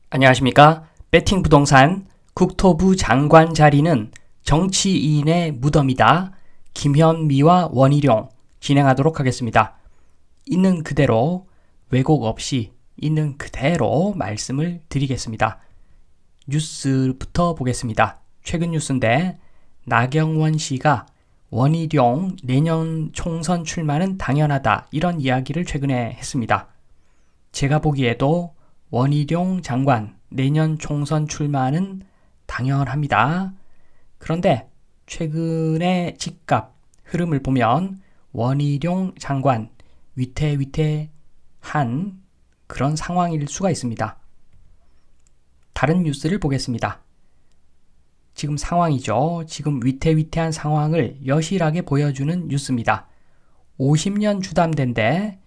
안녕하십니까? 배팅 부동산 국토부 장관 자리는 정치인의 무덤이다. 김현미와 원희룡 진행하도록 하겠습니다. 있는 그대로 왜곡 없이 있는 그대로 말씀을 드리겠습니다. 뉴스부터 보겠습니다. 최근 뉴스인데 나경원 씨가 원희룡 내년 총선 출마는 당연하다 이런 이야기를 최근에 했습니다. 제가 보기에도 원희룡 장관 내년 총선 출마는 당연합니다. 그런데 최근의 집값 흐름을 보면 원희룡 장관 위태위태한 그런 상황일 수가 있습니다. 다른 뉴스를 보겠습니다. 지금 상황이죠. 지금 위태위태한 상황을 여실하게 보여주는 뉴스입니다. 50년 주담대인데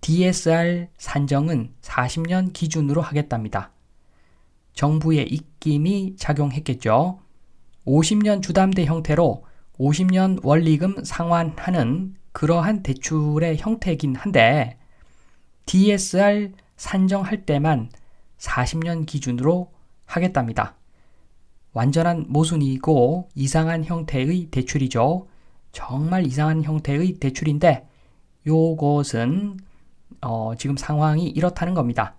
DSR 산정은 40년 기준으로 하겠답니다. 정부의 입김이 작용했겠죠. 50년 주담대 형태로 50년 원리금 상환하는 그러한 대출의 형태이긴 한데 DSR 산정할 때만 40년 기준으로 하겠답니다. 완전한 모순이고 이상한 형태의 대출이죠. 정말 이상한 형태의 대출인데 요것은 지금 상황이 이렇다는 겁니다.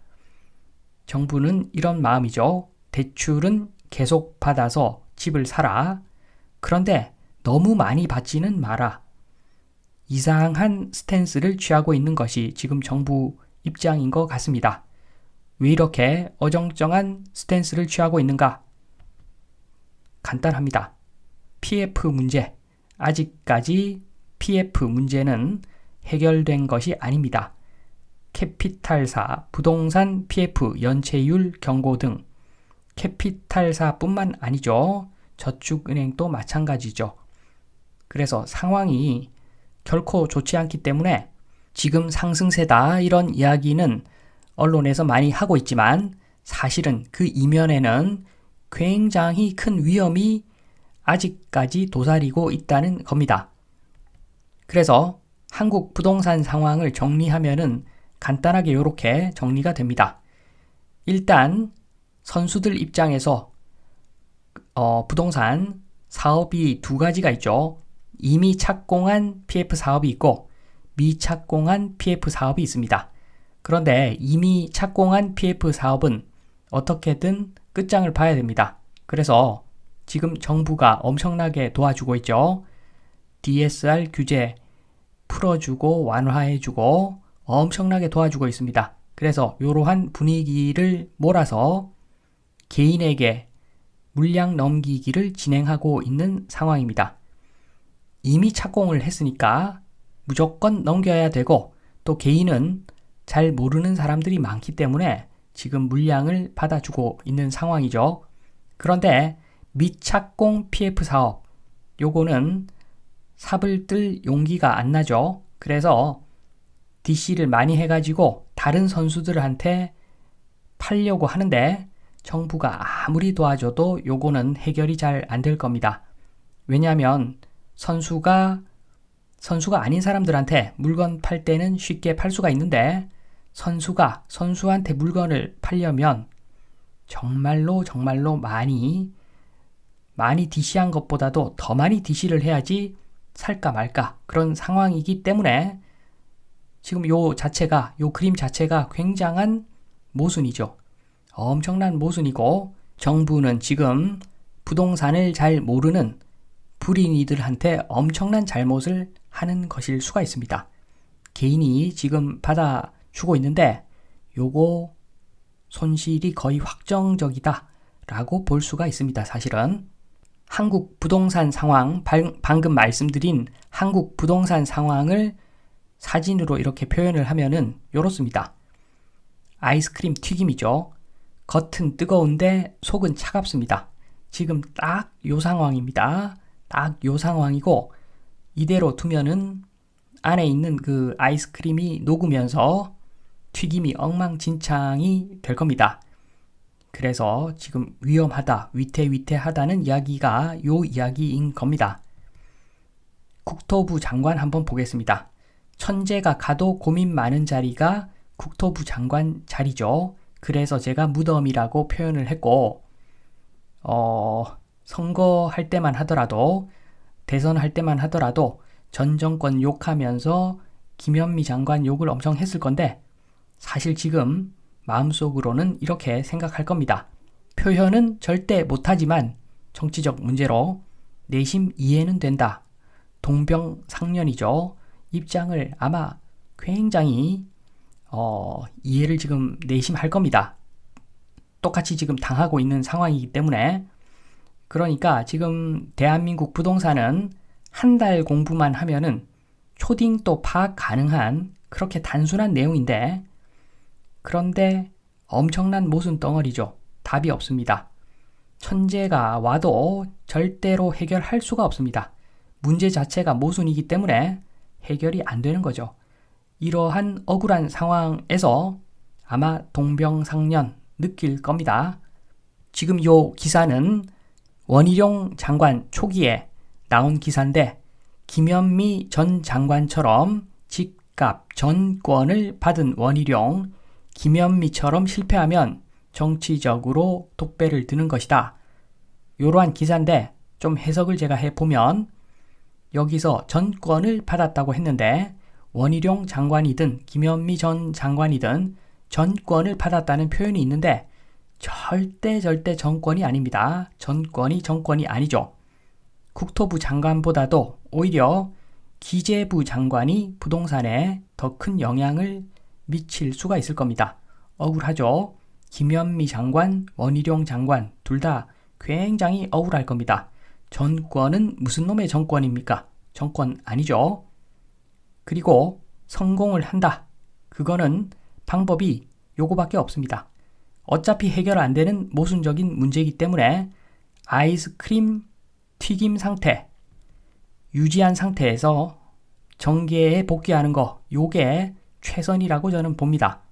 정부는 이런 마음이죠. 대출은 계속 받아서 집을 사라. 그런데 너무 많이 받지는 마라. 이상한 스탠스를 취하고 있는 것이 지금 정부 입장인 것 같습니다. 왜 이렇게 어정쩡한 스탠스를 취하고 있는가? 간단합니다. PF 문제. 아직까지 PF 문제는 해결된 것이 아닙니다. 캐피탈사, 부동산 PF 연체율 경고 등 캐피탈사뿐만 아니죠. 저축은행도 마찬가지죠. 그래서 상황이 결코 좋지 않기 때문에 지금 상승세다 이런 이야기는 언론에서 많이 하고 있지만 사실은 그 이면에는 굉장히 큰 위험이 아직까지 도사리고 있다는 겁니다. 그래서 한국 부동산 상황을 정리하면은 간단하게 이렇게 정리가 됩니다. 일단 선수들 입장에서 부동산 사업이 두 가지가 있죠. 이미 착공한 PF 사업이 있고 미착공한 PF 사업이 있습니다. 그런데 이미 착공한 PF 사업은 어떻게든 끝장을 봐야 됩니다. 그래서 지금 정부가 엄청나게 도와주고 있죠. DSR 규제 풀어주고 완화해주고 엄청나게 도와주고 있습니다. 그래서 이러한 분위기를 몰아서 개인에게 물량 넘기기를 진행하고 있는 상황입니다. 이미 착공을 했으니까 무조건 넘겨야 되고 또 개인은 잘 모르는 사람들이 많기 때문에 지금 물량을 받아주고 있는 상황이죠. 그런데 미착공 PF 사업 요거는 삽을 뜰 용기가 안 나죠. 그래서 DC를 많이 해가지고 다른 선수들한테 팔려고 하는데 정부가 아무리 도와줘도 요거는 해결이 잘 안 될 겁니다. 왜냐하면 선수가 아닌 사람들한테 물건 팔 때는 쉽게 팔 수가 있는데 선수가 선수한테 물건을 팔려면 정말로 많이 DC한 것보다도 더 많이 DC를 해야지 살까 말까 그런 상황이기 때문에 지금 요 그림 자체가 굉장한 모순이죠. 엄청난 모순이고 정부는 지금 부동산을 잘 모르는 불인이들한테 엄청난 잘못을 하는 것일 수가 있습니다. 개인이 지금 받아주고 있는데 요거 손실이 거의 확정적이다 라고 볼 수가 있습니다. 사실은 한국 부동산 상황, 방금 말씀드린 한국 부동산 상황을 사진으로 이렇게 표현을 하면은 이렇습니다. 아이스크림 튀김이죠. 겉은 뜨거운데 속은 차갑습니다. 지금 딱 요 상황입니다. 딱 요 상황이고 이대로 두면은 안에 있는 그 아이스크림이 녹으면서 튀김이 엉망진창이 될 겁니다. 그래서 지금 위험하다, 위태위태하다는 이야기가 요 이야기인 겁니다. 국토부 장관 한번 보겠습니다. 천재가 가도 고민 많은 자리가 국토부 장관 자리죠. 그래서 제가 무덤이라고 표현을 했고, 선거할 때만 하더라도, 대선할 때만 하더라도 전 정권 욕하면서 김현미 장관 욕을 엄청 했을 건데, 사실 지금 마음속으로는 이렇게 생각할 겁니다. 표현은 절대 못하지만 정치적 문제로 내심 이해는 된다. 동병상련이죠. 입장을 아마 굉장히 이해를 지금 내심 할 겁니다. 똑같이 지금 당하고 있는 상황이기 때문에. 그러니까 지금 대한민국 부동산은 한 달 공부만 하면은 초딩도 파악 가능한 그렇게 단순한 내용인데, 그런데 엄청난 모순 덩어리죠. 답이 없습니다. 천재가 와도 절대로 해결할 수가 없습니다. 문제 자체가 모순이기 때문에 해결이 안 되는 거죠. 이러한 억울한 상황에서 아마 동병상련 느낄 겁니다. 지금 요 기사는 원희룡 장관 초기에 나온 기사인데, 김현미 전 장관처럼 집값 전권을 받은 원희룡, 김현미처럼 실패하면 정치적으로 독배를 드는 것이다. 이러한 기사인데 좀 해석을 제가 해보면, 여기서 전권을 받았다고 했는데 원희룡 장관이든 김현미 전 장관이든 전권을 받았다는 표현이 있는데 절대 정권이 아닙니다. 정권이 아니죠. 국토부 장관보다도 오히려 기재부 장관이 부동산에 더 큰 영향을 미칠 수가 있을 겁니다. 억울하죠. 김현미 장관, 원희룡 장관 둘 다 굉장히 억울할 겁니다. 전권은 무슨 놈의 정권입니까? 정권 아니죠. 그리고 성공을 한다. 그거는 방법이 요거밖에 없습니다. 어차피 해결 안 되는 모순적인 문제이기 때문에 아이스크림 튀김 상태 유지한 상태에서 정계에 복귀하는 거, 요게 최선이라고 저는 봅니다.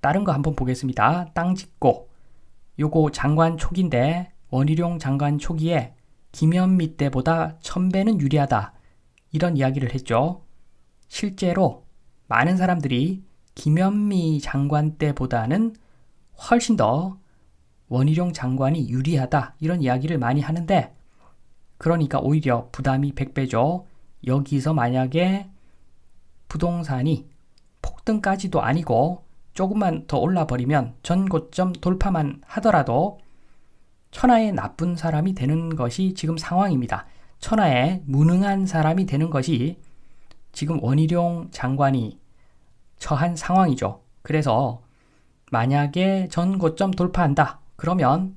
다른 거 한번 보겠습니다. 땅 짓고, 요거 장관 초기인데 원희룡 장관 초기에 김현미 때보다 1000배는 유리하다. 이런 이야기를 했죠. 실제로 많은 사람들이 김현미 장관 때보다는 훨씬 더 원희룡 장관이 유리하다. 이런 이야기를 많이 하는데, 그러니까 오히려 부담이 100배죠. 여기서 만약에 부동산이 폭등까지도 아니고 조금만 더 올라버리면 전고점 돌파만 하더라도 천하의 나쁜 사람이 되는 것이 지금 상황입니다. 천하의 무능한 사람이 되는 것이 지금 원희룡 장관이 처한 상황이죠. 그래서 만약에 전고점 돌파한다. 그러면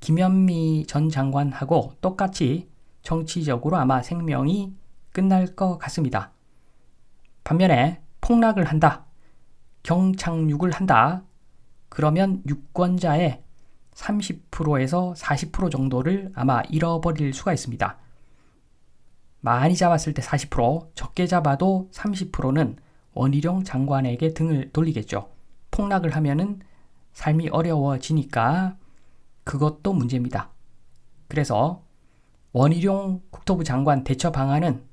김현미 전 장관하고 똑같이 정치적으로 아마 생명이 끝날 것 같습니다. 반면에 폭락을 한다. 경착륙을 한다. 그러면 유권자의 30%에서 40% 정도를 아마 잃어버릴 수가 있습니다. 많이 잡았을 때 40%, 적게 잡아도 30%는 원희룡 장관에게 등을 돌리겠죠. 폭락을 하면은 삶이 어려워지니까 그것도 문제입니다. 그래서 원희룡 국토부 장관 대처 방안은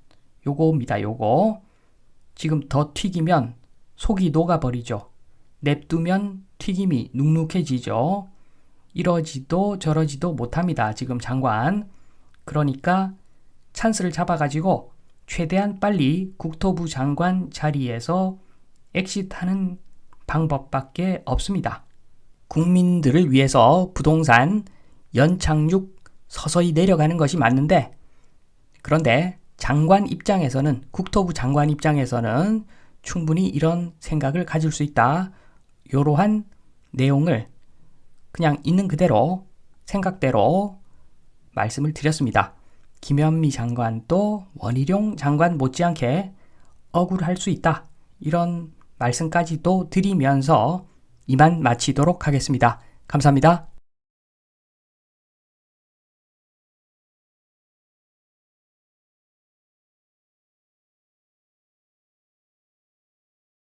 요거입니다. 요거. 지금 더 튀기면 속이 녹아버리죠. 냅두면 튀김이 눅눅해지죠. 이러지도 저러지도 못합니다. 지금 장관. 그러니까 찬스를 잡아가지고 최대한 빨리 국토부 장관 자리에서 엑시트하는 방법밖에 없습니다. 국민들을 위해서 부동산 연착륙 서서히 내려가는 것이 맞는데, 그런데 장관 입장에서는, 국토부 장관 입장에서는 충분히 이런 생각을 가질 수 있다. 이러한 내용을 그냥 있는 그대로 생각대로 말씀을 드렸습니다. 김현미 장관도 원희룡 장관 못지않게 억울할 수 있다. 이런 말씀까지도 드리면서 이만 마치도록 하겠습니다. 감사합니다.